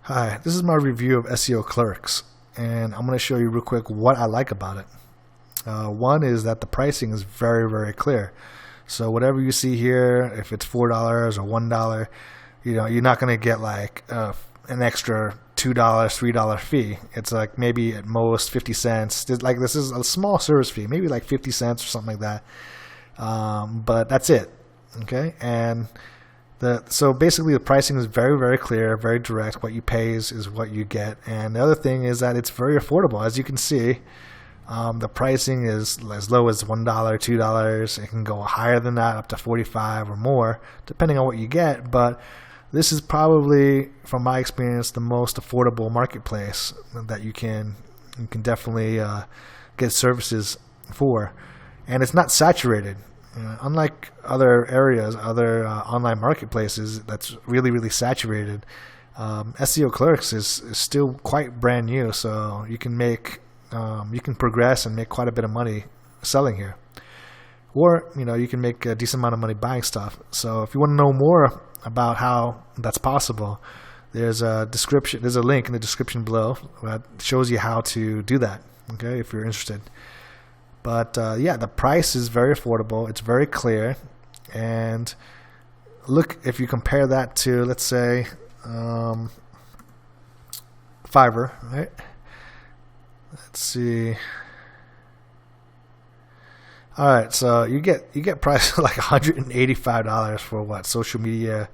Hi, this is my review of SEO Clerks, and I'm going to show you real quick what I like about it. One is that the pricing is very, very clear. So whatever you see here, if it's $4 or $1, you're not going to get like an extra $2, $3 fee. It's like maybe at most 50 cents. Like this is a small service fee, maybe like 50 cents or something like that. But that's it. Okay, and so basically the pricing is very, very clear, very direct. What you pay is what you get. And the other thing is that it's very affordable. As you can see, the pricing is as low as $1, $2. It can go higher than that, up to 45 or more, depending on what you get. But this is probably, from my experience, the most affordable marketplace that you can definitely get services for. And it's not saturated. Unlike other areas, other online marketplaces that's really, really saturated, SEO Clerks is still quite brand new, so you can progress and make quite a bit of money selling here, or you can make a decent amount of money buying stuff. So if you want to know more about how that's possible, there's a link in the description below that shows you how to do that. Okay, if you're interested. But yeah, the price is very affordable. It's very clear. And look, if you compare that to, let's say, Fiverr, right? Let's see. All right, so you get prices like $185 for what? Social media,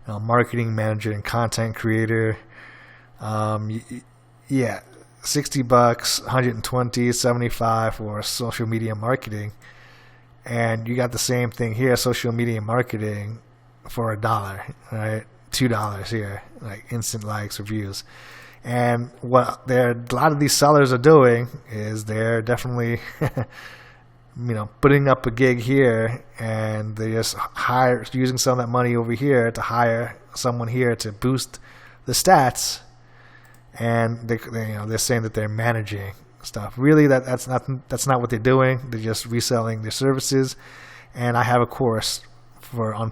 marketing manager and content creator. Yeah. $60, $120, $75 for social media marketing, and you got the same thing here, social media marketing for $1, right? $2 here, like instant likes, reviews. And what a lot of these sellers are doing is they're definitely putting up a gig here, and they just using some of that money over here to hire someone here to boost the stats. And they're saying that they're managing stuff. Really, that's not what they're doing. They're just reselling their services. And I have a course on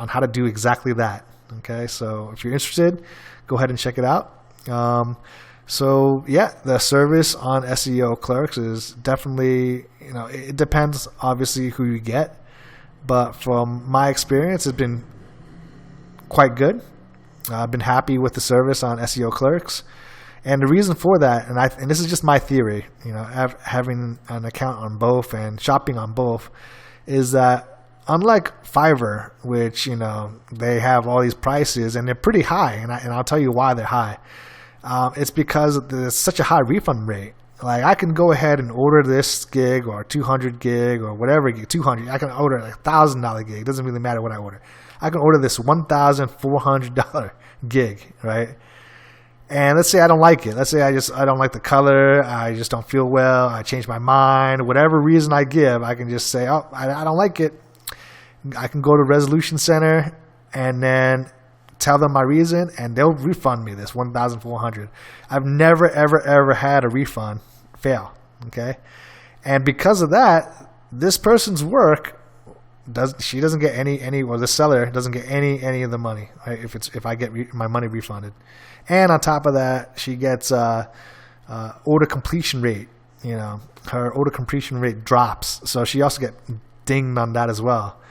how to do exactly that. Okay, so if you're interested, go ahead and check it out. So yeah, the service on SEO Clerks is definitely, it depends obviously who you get, but from my experience, it's been quite good. I've been happy with the service on SEO Clerks, and the reason for that, and this is just my theory, having an account on both and shopping on both, is that unlike Fiverr, which they have all these prices and they're pretty high, and I'll tell you why they're high. It's because there's such a high refund rate. Like I can go ahead and order this gig or 200 gig or whatever gig, 200. I can order like $1,000 gig. It doesn't really matter what I order. I can order this $1,400 gig, right? And let's say I don't like it. Let's say I don't like the color. I just don't feel well. I change my mind. Whatever reason I give, I can just say, oh, I don't like it. I can go to Resolution Center and then tell them my reason, and they'll refund me this $1,400. I've never, ever had a refund fail. Okay, and because of that, this person's work doesn't get any, or the seller doesn't get any of the money, right? If I get my money refunded, and on top of that, she gets order completion rate. Her order completion rate drops, so she also get dinged on that as well.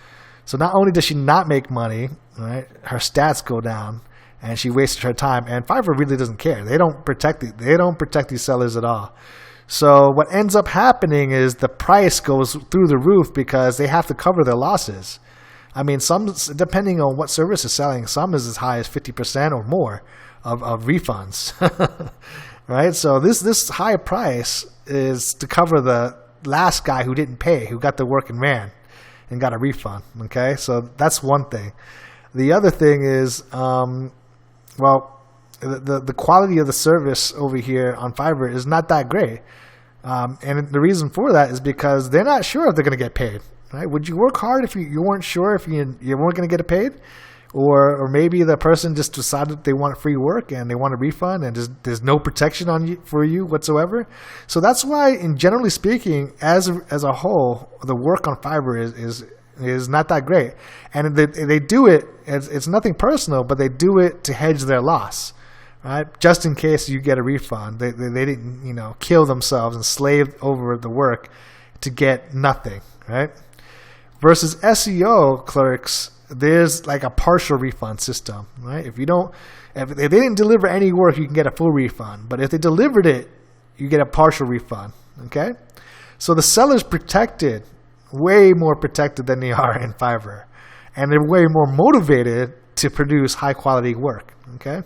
So not only does she not make money, right? Her stats go down, and she wasted her time. And Fiverr really doesn't care. They don't protect these sellers at all. So what ends up happening is the price goes through the roof because they have to cover their losses. I mean, some, depending on what service is selling, some is as high as 50% or more of refunds, right? So this high price is to cover the last guy who didn't pay, who got the work and ran and got a refund. Okay, so that's one thing. The other thing is, the quality of the service over here on Fiverr is not that great. And the reason for that is because they're not sure if they're going to get paid. Right? Would you work hard if you weren't sure if you weren't going to get paid? Or maybe the person just decided they want free work and they want a refund, and there's no protection for you whatsoever. So that's why, in generally speaking, as a whole, the work on Fiverr is not that great. And they do it, it's nothing personal, but they do it to hedge their loss, right? Just in case you get a refund. They didn't, kill themselves and slave over the work to get nothing, right? Versus SEO clerks, there's like a partial refund system, right? If they didn't deliver any work, you can get a full refund. But if they delivered it, you get a partial refund, okay? So the seller's protected, way more protected than they are in Fiverr. And they're way more motivated to produce high quality work, okay?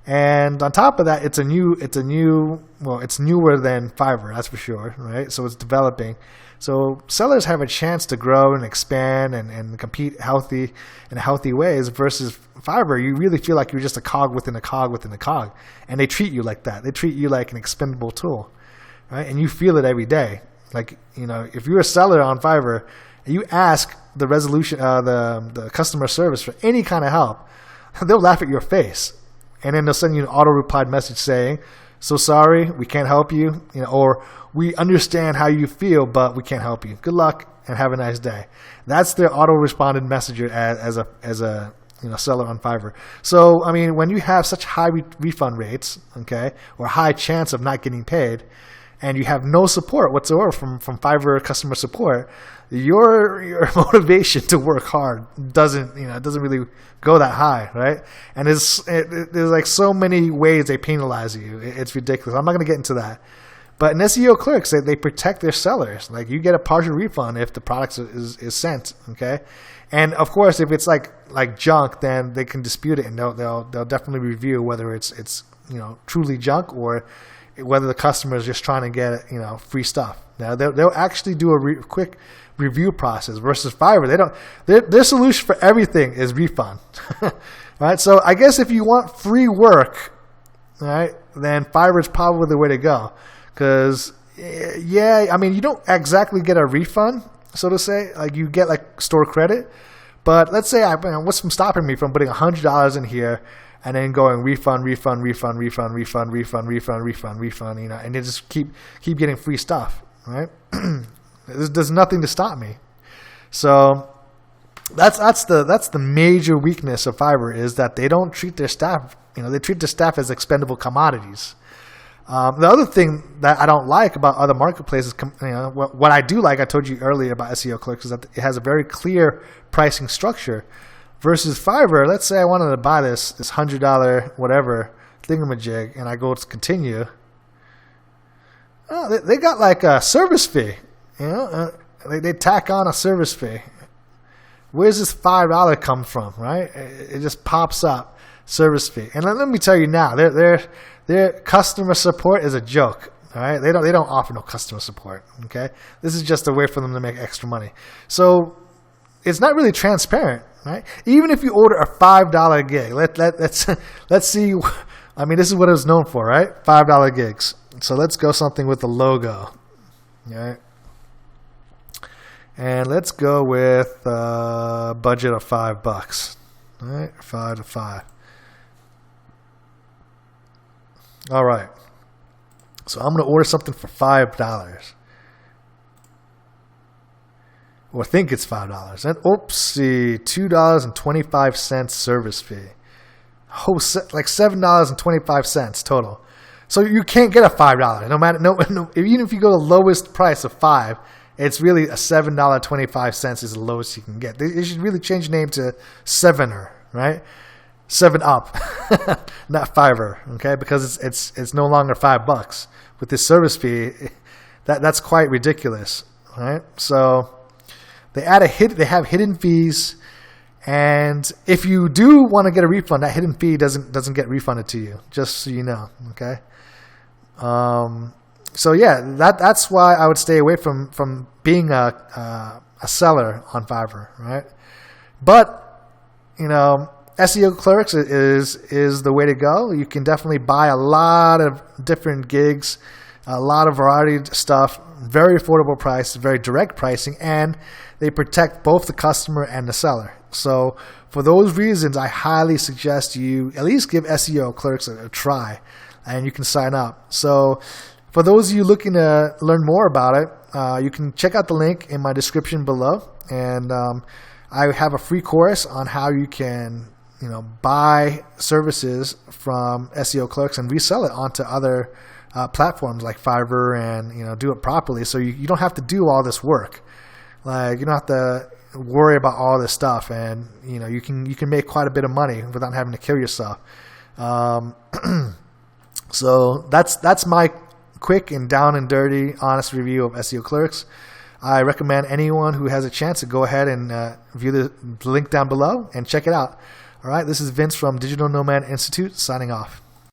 And on top of that, it's newer than Fiverr, that's for sure, right? So it's developing. So sellers have a chance to grow and expand and compete in healthy ways versus Fiverr. You really feel like you're just a cog within a cog within a cog. And they treat you like that. They treat you like an expendable tool, right? And you feel it every day. Like, if you're a seller on Fiverr and you ask the the customer service for any kind of help, they'll laugh at your face. And then they'll send you an auto-replied message saying, "So sorry, we can't help you," or "We understand how you feel, but we can't help you. Good luck and have a nice day." That's their auto-responded message as a seller on Fiverr. So, I mean, when you have such high refund rates, okay, or high chance of not getting paid, and you have no support whatsoever from Fiverr customer support, your motivation to work hard doesn't really go that high, right? And there's like so many ways they penalize you. It's ridiculous. I'm not going to get into that. But in SEO Clerks, they protect their sellers. Like, you get a partial refund if the product is sent, okay? And of course, if it's like junk, then they can dispute it, and they'll definitely review whether it's truly junk or whether the customer is just trying to get free stuff. Now they'll actually do a quick review process versus Fiverr. Their solution for everything is refund, right? So I guess if you want free work, right, then Fiverr is probably the way to go. Because I mean, you don't exactly get a refund, so to say. Like, you get like store credit, but let's say what's stopping me from putting $100 in here and then going refund, and they just keep getting free stuff, right? There's nothing to stop me. So that's the major weakness of Fiverr, is that they don't treat their staff. They treat their staff as expendable commodities. The other thing that I don't like about other marketplaces, what I do like, I told you earlier about SEO Clerks, is that it has a very clear pricing structure. Versus Fiverr, let's say I wanted to buy this $100 whatever thingamajig, and I go to continue. Oh, they got like a service fee. They tack on a service fee. Where's this $5 come from, right? It just pops up, service fee. And let me tell you now, their customer support is a joke. All right, they don't offer no customer support. Okay, this is just a way for them to make extra money. So it's not really transparent, right? Even if you order a $5 gig, let's see. I mean, this is what it was known for, right? $5 gigs. So let's go something with the logo, all right? And let's go with a budget of $5. All right, 5 to 5. All right. So I'm going to order something for $5. Or think it's $5. And oopsie, $2.25 service fee. Like $7.25 total. So you can't get a $5. No matter even if you go to the lowest price of $5, it's really a $7.25 is the lowest you can get. They should really change the name to Sevener, right? 7-Up, not Fiverr, okay? Because it's no longer $5 with this service fee. That's quite ridiculous, right? So they have hidden fees, and if you do want to get a refund, that hidden fee doesn't get refunded to you. Just so you know, okay? So yeah, that's why I would stay away from being a seller on Fiverr, right? But SEO Clerks is the way to go. You can definitely buy a lot of different gigs, a lot of variety of stuff, very affordable price, very direct pricing, and they protect both the customer and the seller. So for those reasons, I highly suggest you at least give SEO Clerks a try, and you can sign up. So for those of you looking to learn more about it, you can check out the link in my description below, and I have a free course on how you can buy services from SEO Clerks and resell it onto other platforms like Fiverr, and do it properly. So you don't have to do all this work. Like, you don't have to worry about all this stuff, and you can make quite a bit of money without having to kill yourself. So that's my quick and down and dirty honest review of SEO Clerks. I recommend anyone who has a chance to go ahead and view the link down below and check it out. All right, this is Vince from Digital Nomad Institute signing off.